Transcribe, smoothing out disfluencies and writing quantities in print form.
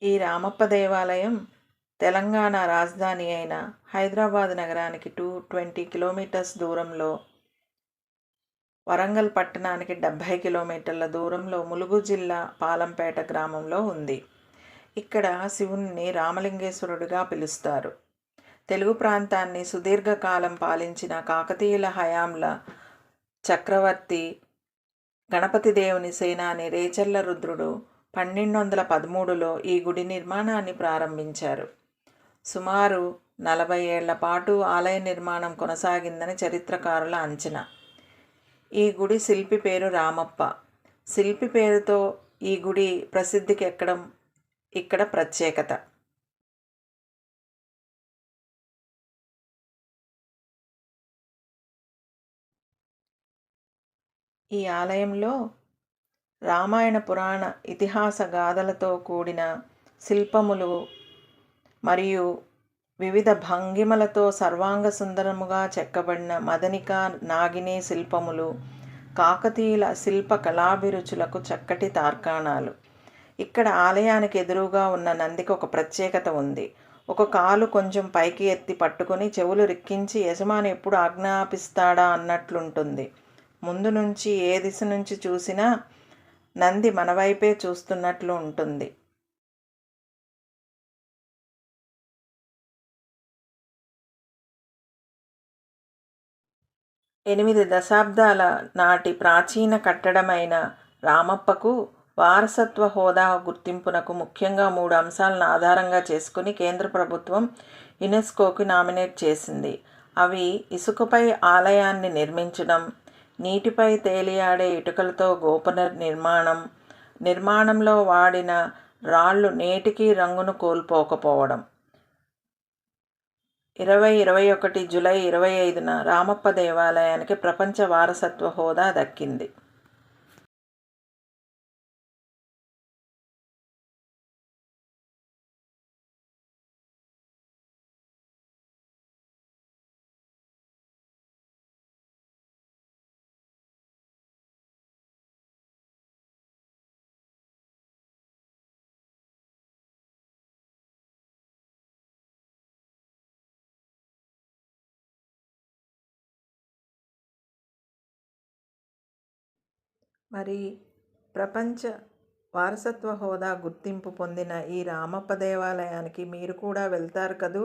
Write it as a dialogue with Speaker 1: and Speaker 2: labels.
Speaker 1: ఈ రామప్ప దేవాలయం తెలంగాణ రాజధాని అయిన హైదరాబాద్ నగరానికి 220 కిలోమీటర్స్ దూరంలో, వరంగల్ పట్టణానికి 70 కిలోమీటర్ల దూరంలో ములుగు జిల్లా పాలంపేట గ్రామంలో ఉంది. ఇక్కడ శివుణ్ణి రామలింగేశ్వరుడిగా పిలుస్తారు. తెలుగు ప్రాంతాన్ని సుదీర్ఘకాలం పాలించిన కాకతీయుల హయాంల చక్రవర్తి గణపతి దేవుని సేనాని రేచర్ల రుద్రుడు 1213లో ఈ గుడి నిర్మాణాన్ని ప్రారంభించారు. సుమారు 40 ఏళ్ల పాటు ఆలయ నిర్మాణం కొనసాగిందని చరిత్రకారుల అంచనా. ఈ గుడి శిల్పి పేరు రామప్ప. శిల్పి పేరుతో ఈ గుడి ప్రసిద్ధికి ఎక్కడం ఇక్కడ ప్రత్యేకత. ఈ ఆలయంలో రామాయణ పురాణ ఇతిహాస గాథలతో కూడిన శిల్పములు మరియు వివిధ భంగిమలతో సర్వాంగ సుందరముగా చెక్కబడిన మదనిక, నాగిని శిల్పములు కాకతీయుల శిల్ప కళాభిరుచులకు చక్కటి తార్కాణాలు. ఇక్కడ ఆలయానికి ఎదురుగా ఉన్న నందికి ఒక ప్రత్యేకత ఉంది. ఒక కాలు కొంచెం పైకి ఎత్తి పట్టుకుని చెవులు రిక్కించి యజమాని ఎప్పుడు ఆజ్ఞాపిస్తాడా అన్నట్లుంటుంది. ముందు నుంచి ఏ దిశ నుంచి చూసినా నంది మన వైపే చూస్తున్నట్లు ఉంటుంది. ఎనిమిది దశాబ్దాల నాటి ప్రాచీన కట్టడమైన రామప్పకు వారసత్వ హోదా గుర్తింపునకు ముఖ్యంగా 3 అంశాలను ఆధారంగా చేసుకుని కేంద్ర ప్రభుత్వం యునెస్కోకి నామినేట్ చేసింది. అవి ఇసుకపై ఆలయాన్ని నిర్మించడం, నీటిపై తేలియాడే ఇటుకలతో గోపుర నిర్మాణం, నిర్మాణంలో వాడిన రాళ్ళు నేటికీ రంగును కోల్పోకపోవడం. 2021 జూలై 25న రామప్ప దేవాలయానికి ప్రపంచ వారసత్వ హోదా దక్కింది. మరి ప్రపంచ వారసత్వ హోదా గుర్తింపు పొందిన ఈ రామప్ప దేవాలయానికి మీరు కూడా వెళ్తారు కదూ.